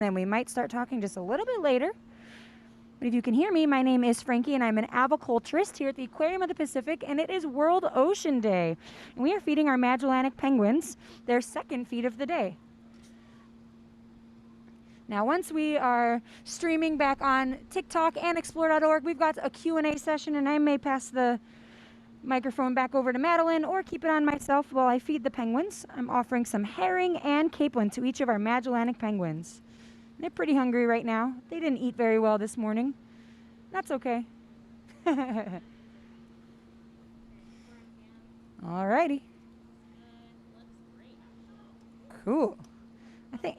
then we might start talking just a little bit later. But if you can hear me, my name is Frankie, and I'm an aviculturist here at the Aquarium of the Pacific, and it is World Ocean Day. And we are feeding our Magellanic penguins their second feed of the day. Now, once we are streaming back on TikTok and Explore.org, we've got a Q&A session, and I may pass the microphone back over to Madeline or keep it on myself while I feed the penguins. I'm offering some herring and capelin to each of our Magellanic penguins. They're pretty hungry right now. They didn't eat very well this morning. That's okay. Alrighty. Cool. I think,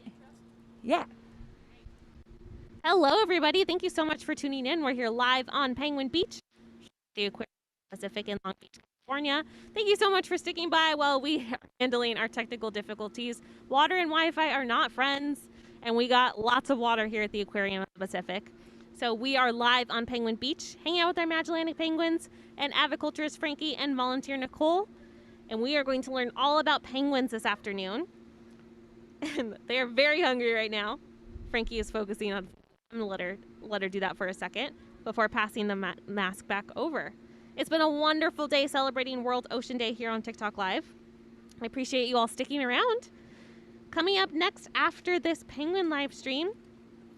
yeah. Hello, everybody. Thank you so much for tuning in. We're here live on Penguin Beach, the Aquarium Pacific in Long Beach, California. Thank you so much for sticking by while we are handling our technical difficulties. Water and Wi-Fi are not friends, and we got lots of water here at the Aquarium of the Pacific. So we are live on Penguin Beach, hanging out with our Magellanic penguins and aviculturist Frankie and volunteer Nicole. And we are going to learn all about penguins this afternoon. And they are very hungry right now. Frankie is focusing on, I'm going to let her do that for a second before passing the mask back over. It's been a wonderful day celebrating World Ocean Day here on TikTok Live. I appreciate you all sticking around. Coming up next after this penguin live stream,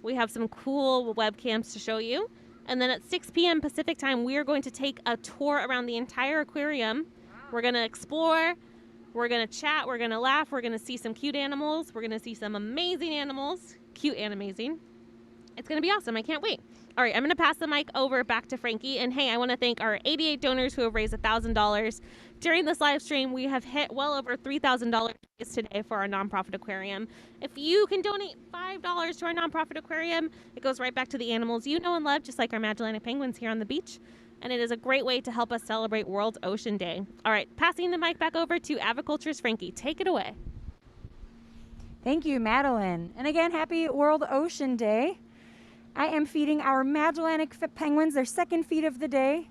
we have some cool webcams to show you. And then at 6 p.m. Pacific time, we are going to take a tour around the entire aquarium. We're going to explore, we're going to chat, we're going to laugh, we're going to see some cute animals, we're going to see some amazing animals, cute and amazing. It's going to be awesome. I can't wait. All right, I'm going to pass the mic over back to Frankie. And hey, I want to thank our 88 donors who have raised $1,000. During this live stream, we have hit well over $3,000 today for our nonprofit aquarium. If you can donate $5 to our nonprofit aquarium, it goes right back to the animals you know and love, just like our Magellanic penguins here on the beach. And it is a great way to help us celebrate World Ocean Day. All right, passing the mic back over to aviculturist Frankie. Take it away. Thank you, Madeline. And again, happy World Ocean Day. I am feeding our Magellanic penguins their second feed of the day,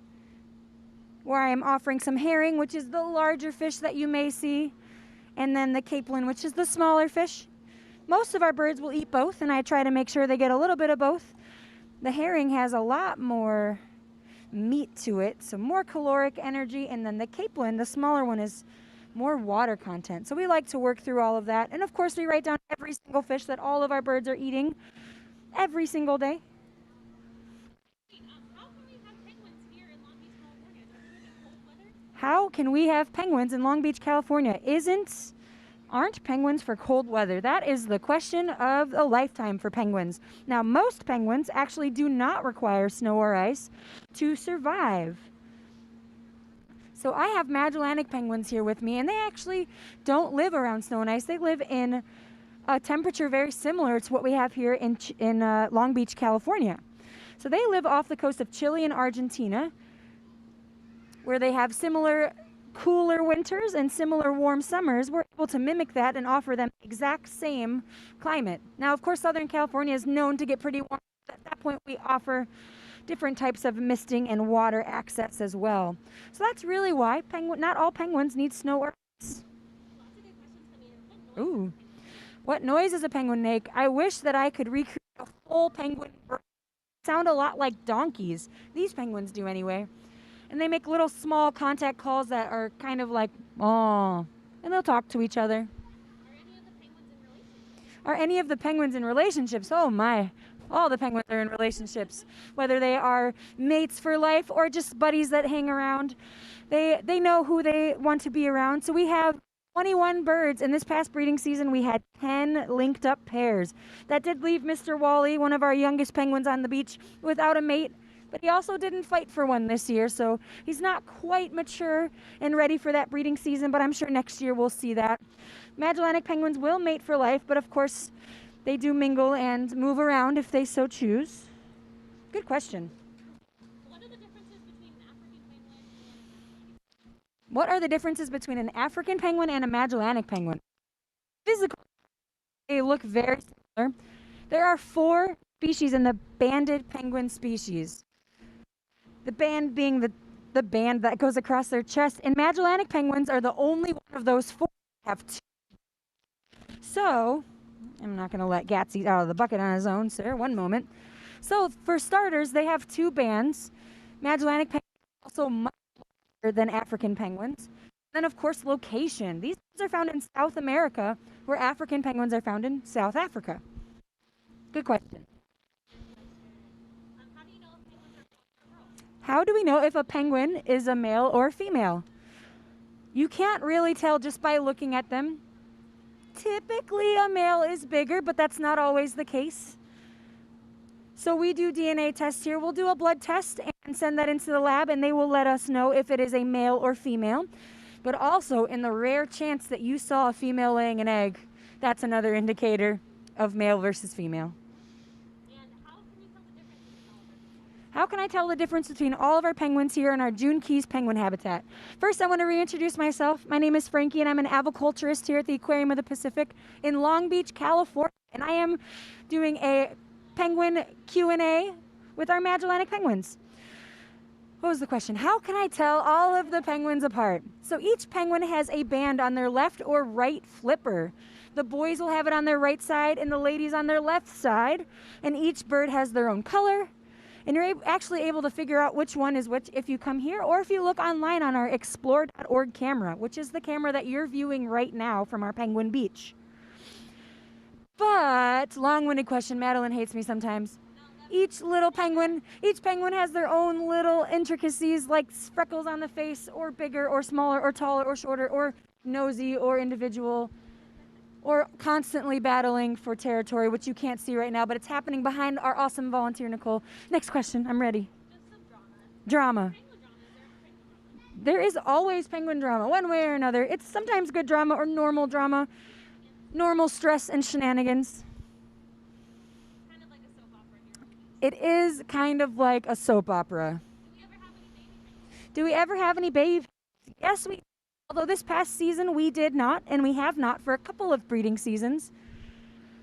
where I am offering some herring, which is the larger fish that you may see, and then the capelin, which is the smaller fish. Most of our birds will eat both, and I try to make sure they get a little bit of both. The herring has a lot more meat to it, so more caloric energy, and then the capelin, the smaller one, is more water content. So we like to work through all of that. And of course, we write down every single fish that all of our birds are eating every single day. How can we have penguins in Long Beach, California? Aren't penguins for cold weather? That is the question of a lifetime for penguins. Now, most penguins actually do not require snow or ice to survive. So I have Magellanic penguins here with me, and they actually don't live around snow and ice. They live in a temperature very similar to what we have here in Long Beach, California. So they live off the coast of Chile and Argentina, where they have similar cooler winters and similar warm summers. We're able to mimic that and offer them the exact same climate. Now, of course, Southern California is known to get pretty warm. At that point, we offer different types of misting and water access as well. So that's really why not all penguins need snow or ice. Ooh. What noise does a penguin make? I wish that I could recreate a full penguin bird. Sound a lot like donkeys. These penguins do anyway. And they make little small contact calls that are kind of like, oh, and they'll talk to each other. Are any of the penguins in relationships? Oh my, all the penguins are in relationships. Whether they are mates for life or just buddies that hang around. They know who they want to be around. So we have 21 birds. In this past breeding season, we had 10 linked up pairs. That did leave Mr. Wally, one of our youngest penguins on the beach, without a mate. But he also didn't fight for one this year, so he's not quite mature and ready for that breeding season, but I'm sure next year we'll see that. Magellanic penguins will mate for life, but of course they do mingle and move around if they so choose. Good question. What are the differences between an African penguin and a Magellanic penguin? Physically, they look very similar. There are 4 species in the banded penguin species. The band being the band that goes across their chest. And Magellanic penguins are the only one of those 4 that have 2. So, I'm not going to let Gats eat out of the bucket on his own, sir. One moment. So, for starters, they have two bands. Magellanic penguins are also much larger than African penguins. Then, of course, location. These are found in South America, where African penguins are found in South Africa. Good question. How do we know if a penguin is a male or female? You can't really tell just by looking at them. Typically, a male is bigger, but that's not always the case. So we do DNA tests here. We'll do a blood test and send that into the lab, and they will let us know if it is a male or female. But also, in the rare chance that you saw a female laying an egg, that's another indicator of male versus female. How can I tell the difference between all of our penguins here in our June Keys penguin habitat? First, I want to reintroduce myself. My name is Frankie, and I'm an aviculturist here at the Aquarium of the Pacific in Long Beach, California. And I am doing a penguin Q&A with our Magellanic penguins. What was the question? How can I tell all of the penguins apart? So each penguin has a band on their left or right flipper. The boys will have it on their right side and the ladies on their left side. And each bird has their own color. And you're actually able to figure out which one is which if you come here or if you look online on our explore.org camera, which is the camera that you're viewing right now from our Penguin Beach. But, long-winded question, Madeline hates me sometimes. Each penguin has their own little intricacies like freckles on the face or bigger or smaller or taller or shorter or nosy or individual or constantly battling for territory, which you can't see right now, but it's happening behind our awesome volunteer, Nicole. Next question. I'm ready. Just some Drama. There is always penguin drama, one way or another. It's sometimes good drama or normal drama, normal stress and shenanigans. Kind of like a soap opera here. It is kind of like a soap opera. Do we ever have any babies? Yes, we. Although this past season we did not, and we have not for a couple of breeding seasons.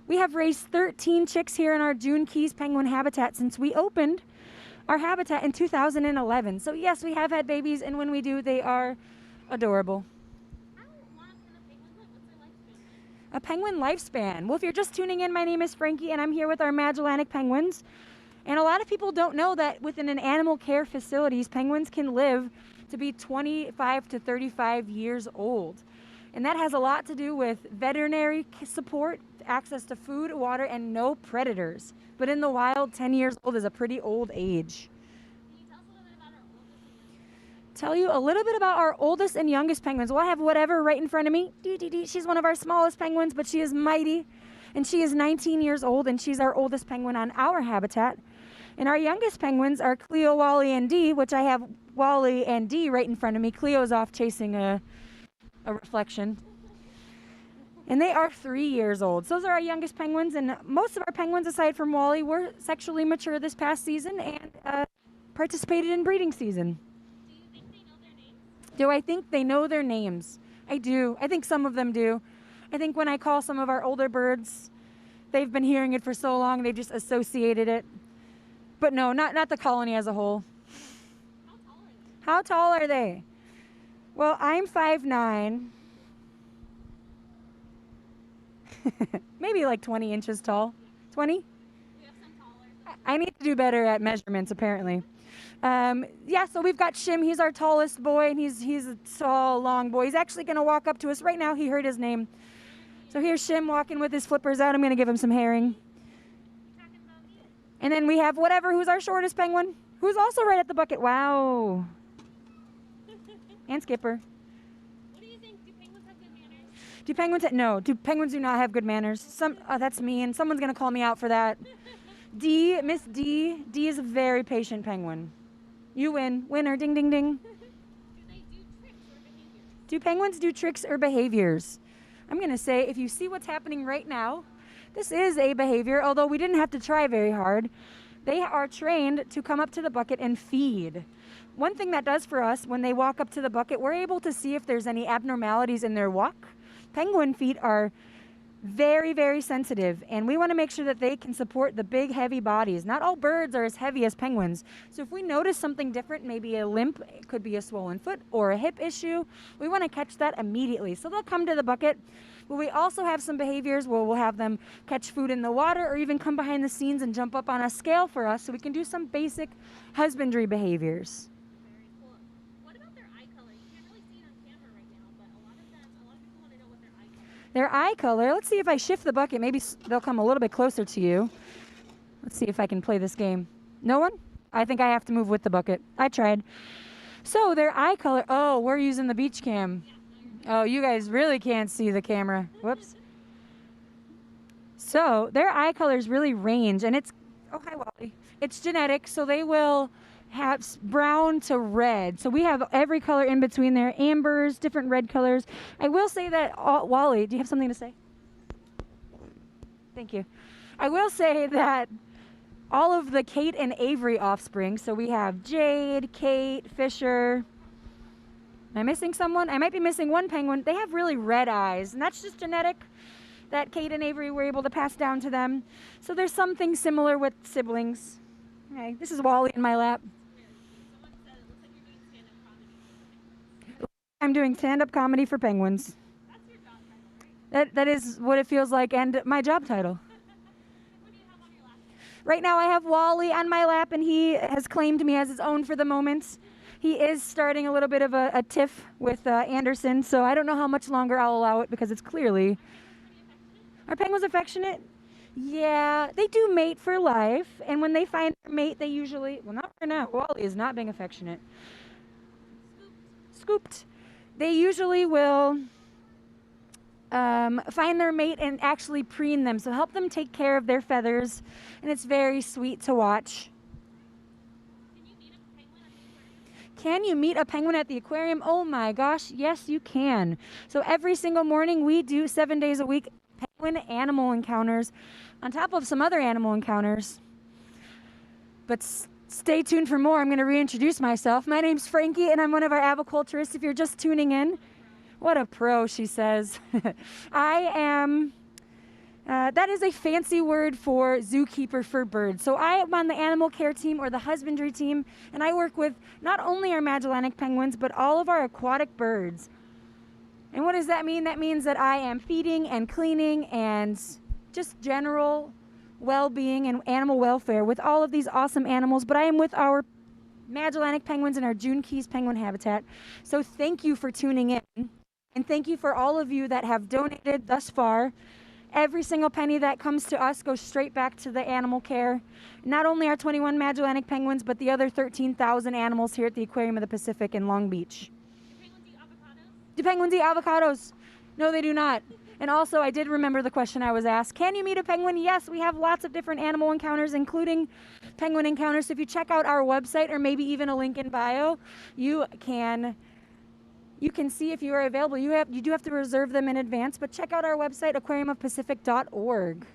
We have raised 13 chicks here in our June Keys penguin habitat since we opened our habitat in 2011. So yes, we have had babies, and when we do, they are adorable. How long can a penguin live? What's their lifespan? A penguin lifespan. Well, if you're just tuning in, my name is Frankie, and I'm here with our Magellanic penguins. And a lot of people don't know that within an animal care facilities, penguins can live to be 25 to 35 years old. And that has a lot to do with veterinary support, access to food, water, and no predators. But in the wild, 10 years old is a pretty old age. Can you tell us a little bit about our oldest and youngest? Tell you a little bit about our oldest and youngest penguins. Well, I have whatever right in front of me. She's one of our smallest penguins, but she is mighty. And she is 19 years old, and she's our oldest penguin on our habitat. And our youngest penguins are Cleo, Wally, and Dee, which I have Wally and Dee right in front of me. Cleo's off chasing a reflection. And they are 3 years old. So those are our youngest penguins, and most of our penguins, aside from Wally, were sexually mature this past season and participated in breeding season. Do you think they know their names? Do I think they know their names? I do. I think some of them do. I think when I call some of our older birds, they've been hearing it for so long, they've just associated it. But no, not the colony as a whole. How tall are they? How tall are they? Well, I'm 5'9". Maybe like 20 inches tall. 20? We have some taller. I need to do better at measurements, apparently. Yeah, so we've got Shim. He's our tallest boy, and he's a tall, long boy. He's actually going to walk up to us right now. He heard his name. So here's Shim walking with his flippers out. I'm going to give him some herring. And then we have whatever, who's our shortest penguin, who's also right at the bucket. Wow. And Skipper. What do you think? Do penguins have good manners? Do penguins no, do penguins do not have good manners. That's mean. Someone's going to call me out for that. Miss D is a very patient penguin. You win. Winner. Ding, ding, ding. Do they do tricks or behaviors? Do penguins do tricks or behaviors? I'm going to say if you see what's happening right now, this is a behavior, although we didn't have to try very hard. They are trained to come up to the bucket and feed. One thing that does for us, when they walk up to the bucket, we're able to see if there's any abnormalities in their walk. Penguin feet are very, very sensitive, and we want to make sure that they can support the big, heavy bodies. Not all birds are as heavy as penguins. So if we notice something different, maybe a limp, it could be a swollen foot or a hip issue, we want to catch that immediately. So they'll come to the bucket. But we also have some behaviors where we'll have them catch food in the water or even come behind the scenes and jump up on a scale for us so we can do some basic husbandry behaviors. Very cool. What about their eye color? You can't really see it on camera right now, but a lot of people want to know what their eye color is. Their eye color, let's see if I shift the bucket. Maybe they'll come a little bit closer to you. Let's see if I can play this game. No one? I think I have to move with the bucket. I tried. So their eye color, oh, we're using the beach cam. Oh, you guys really can't see the camera. Whoops. So their eye colors really range, and it's, oh, hi, Wally. It's genetic, so they will have brown to red. So we have every color in between there, ambers, different red colors. I will say that, Wally, do you have something to say? Thank you. I will say that all of the Kate and Avery offspring, so we have Jade, Kate, Fisher. Am I missing someone? I might be missing one penguin. They have really red eyes, and that's just genetic that Kate and Avery were able to pass down to them. So there's something similar with siblings. Okay, this is Wally in my lap. Someone said it looks like you're doing stand-up comedy. I'm doing stand-up comedy for penguins. That's your job title, right? That is what it feels like, and my job title. What do you have on your lap? Right now I have Wally on my lap, and he has claimed me as his own for the moment. He is starting a little bit of a tiff with Anderson, so I don't know how much longer I'll allow it because it's clearly... Are penguins affectionate? Yeah, they do mate for life, and when they find their mate, they usually... Well, not right now. Wally is not being affectionate. Scooped. They usually will find their mate and actually preen them, so help them take care of their feathers, and it's very sweet to watch. Can you meet a penguin at the aquarium? Oh my gosh, yes you can. So every single morning we do 7 days a week penguin animal encounters on top of some other animal encounters. But stay tuned for more. I'm going to reintroduce myself. My name's Frankie and I'm one of our aviculturists if you're just tuning in. What a pro, she says. I am... that is a fancy word for zookeeper for birds. So I am on the animal care team or the husbandry team, and I work with not only our Magellanic penguins, but all of our aquatic birds. And what does that mean? That means that I am feeding and cleaning and just general well-being and animal welfare with all of these awesome animals, but I am with our Magellanic penguins in our June Keys penguin habitat. So thank you for tuning in, and thank you for all of you that have donated thus far. Every single penny that comes to us goes straight back to the animal care. Not only our 21 Magellanic penguins, but the other 13,000 animals here at the Aquarium of the Pacific in Long Beach. Do penguins eat avocados? No, they do not. And also, I did remember the question I was asked. Can you meet a penguin? Yes, we have lots of different animal encounters, including penguin encounters. So if you check out our website or maybe even a link in bio, you can see if you are available. You do have to reserve them in advance, but check out our website, aquariumofpacific.org.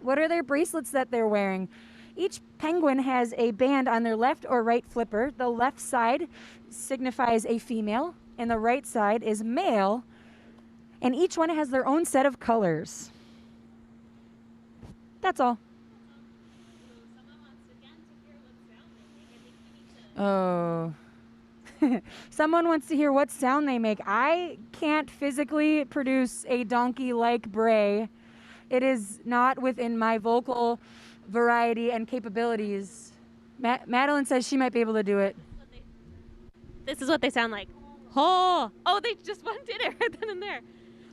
What are their bracelets that they're wearing? Each penguin has a band on their left or right flipper. The left side signifies a female, and the right side is male, and each one has their own set of colors. That's all. Oh. Someone wants to hear what sound they make. I can't physically produce a donkey-like bray. It is not within my vocal variety and capabilities. Madeline says she might be able to do it. This is what they sound like. Ho! Oh, they just did it right then and there.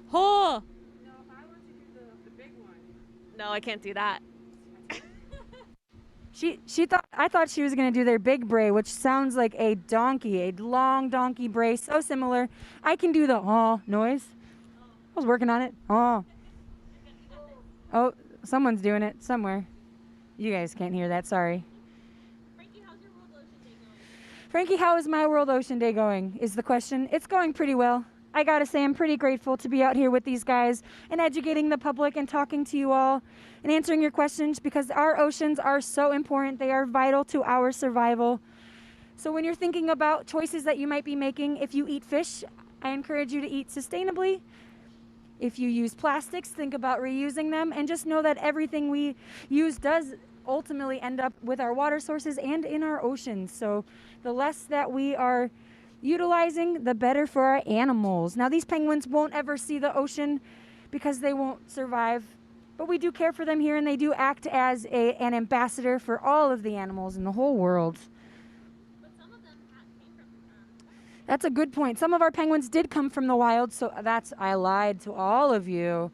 Ho! No, if I want to do the big one. No, I can't do that. I thought she was going to do their big bray, which sounds like a donkey, a long donkey bray, so similar. I can do the noise. I was working on it. Oh, someone's doing it somewhere. You guys can't hear that, sorry. Frankie, how's your World Ocean Day going? Frankie, how is my World Ocean Day going is the question. It's going pretty well. I gotta say, I'm pretty grateful to be out here with these guys and educating the public and talking to you all and answering your questions because our oceans are so important. They are vital to our survival. So when you're thinking about choices that you might be making, if you eat fish, I encourage you to eat sustainably. If you use plastics, think about reusing them, and just know that everything we use does ultimately end up with our water sources and in our oceans. So the less that we are utilizing, the better for our animals. Now, these penguins won't ever see the ocean because they won't survive, but we do care for them here, and they do act as an ambassador for all of the animals in the whole world. That's a good point. Some of our penguins did come from the wild, so I lied to all of you.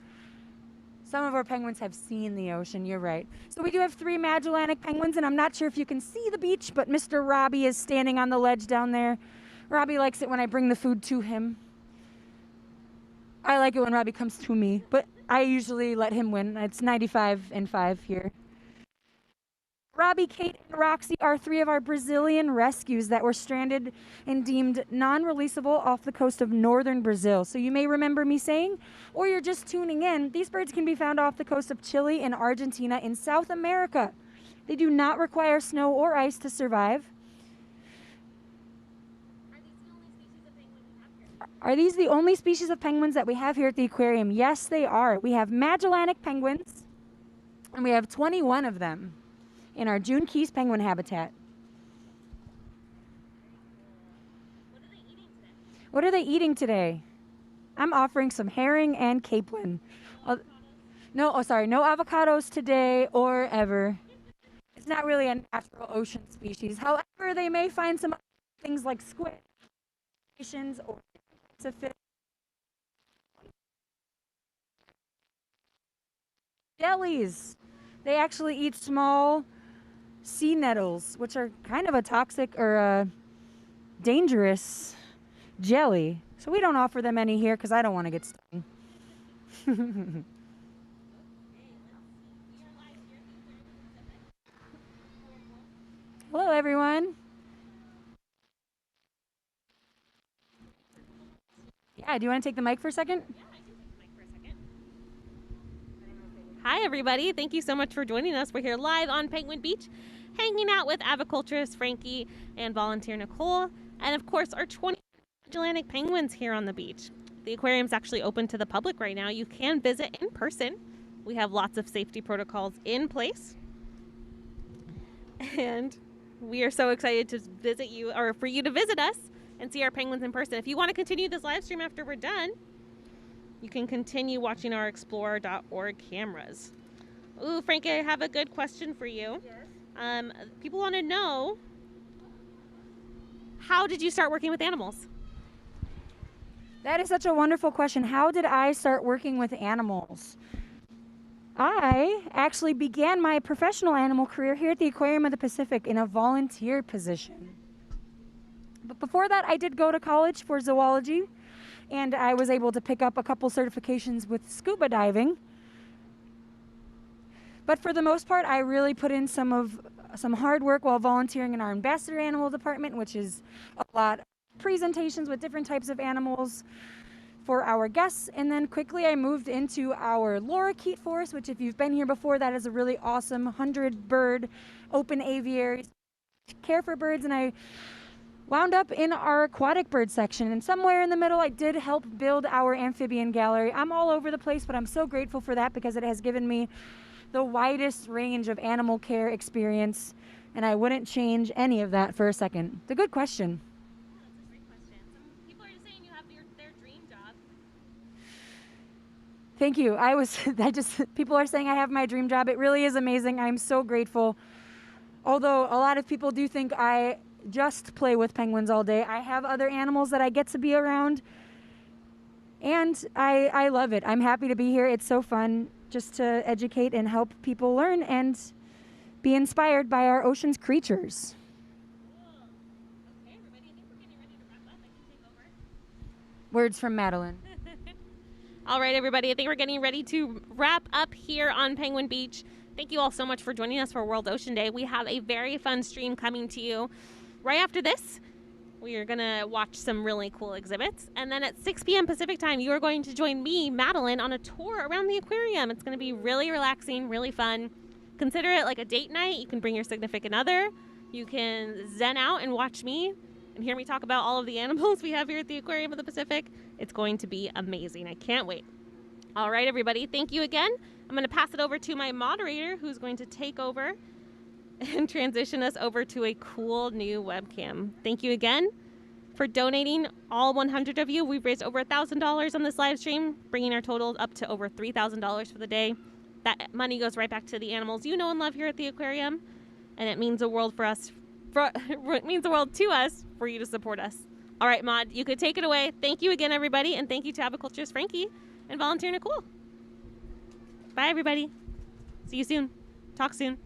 Some of our penguins have seen the ocean, you're right. So we do have 3 Magellanic penguins, and I'm not sure if you can see the beach, but Mr. Robbie is standing on the ledge down there. Robbie likes it when I bring the food to him. I like it when Robbie comes to me, but I usually let him win. It's 95-5 here. Robbie, Kate, and Roxy are 3 of our Brazilian rescues that were stranded and deemed non-releasable off the coast of northern Brazil. So you may remember me saying, or you're just tuning in, these birds can be found off the coast of Chile and Argentina in South America. They do not require snow or ice to survive. Are these the only species of penguins that we have here at the aquarium? Yes, they are. We have Magellanic penguins, and we have 21 of them in our June Keys penguin habitat. What are they eating today? I'm offering some herring and capelin. No avocados today or ever. It's not really a natural ocean species. However, they may find some things like squid or fish. Jellies. They actually eat small sea nettles, which are kind of a toxic or a dangerous jelly. So we don't offer them any here because I don't want to get stung. Hello, everyone. Yeah, do you want to take the mic for a second? Hi, everybody. Thank you so much for joining us. We're here live on Penguin Beach, hanging out with aviculturist Frankie and volunteer Nicole, and of course, our 20 Magellanic penguins here on the beach. The aquarium's actually open to the public right now. You can visit in person. We have lots of safety protocols in place. And we are so excited to visit you, or for you to visit us and see our penguins in person. If you want to continue this live stream after we're done, you can continue watching our explorer.org cameras. Ooh, Frankie, I have a good question for you. Yes. People want to know, how did you start working with animals? That is such a wonderful question. How did I start working with animals? I actually began my professional animal career here at the Aquarium of the Pacific in a volunteer position. But before that, I did go to college for zoology, and I was able to pick up a couple certifications with scuba diving. But for the most part, I really put in some hard work while volunteering in our ambassador animal department, which is a lot of presentations with different types of animals for our guests. And then quickly I moved into our lorikeet forest, which if you've been here before, that is a really awesome 100-bird open aviary. Care for birds, and I wound up in our aquatic bird section, and somewhere in the middle I did help build our amphibian gallery. I'm all over the place, but I'm so grateful for that because it has given me the widest range of animal care experience, and I wouldn't change any of that for a second. It's a good question. Yeah, that's a great question. Some people are just saying you have their dream job. Thank you. People are saying I have my dream job. It really is amazing. I'm so grateful. Although a lot of people do think I just play with penguins all day, I have other animals that I get to be around, and I love it. I'm happy to be here. It's so fun just to educate and help people learn and be inspired by our ocean's creatures. Cool. Okay, everybody, I think we're getting ready to wrap up. I can take over. Words from Madeline. All right, everybody, I think we're getting ready to wrap up here on Penguin Beach. Thank you all so much for joining us for World Ocean Day. We have a very fun stream coming to you right after this. We are going to watch some really cool exhibits. And then at 6 p.m. Pacific time, you are going to join me, Madeline, on a tour around the aquarium. It's going to be really relaxing, really fun. Consider it like a date night. You can bring your significant other. You can zen out and watch me and hear me talk about all of the animals we have here at the Aquarium of the Pacific. It's going to be amazing. I can't wait. All right, everybody. Thank you again. I'm going to pass it over to my moderator, who's going to take over and transition us over to a cool new webcam. Thank you again. for donating. All 100 of you. We've raised over $1,000 on this live stream, bringing our total up to over $3,000 for the day. That money goes right back to the animals you know and love here at the aquarium, and it means the world for us. It means the world to us for you to support us. All right, Maud, you could take it away. Thank you again, everybody, and thank you to Aviculturist Frankie and Volunteer Nicole. Bye, everybody. See you soon. Talk soon.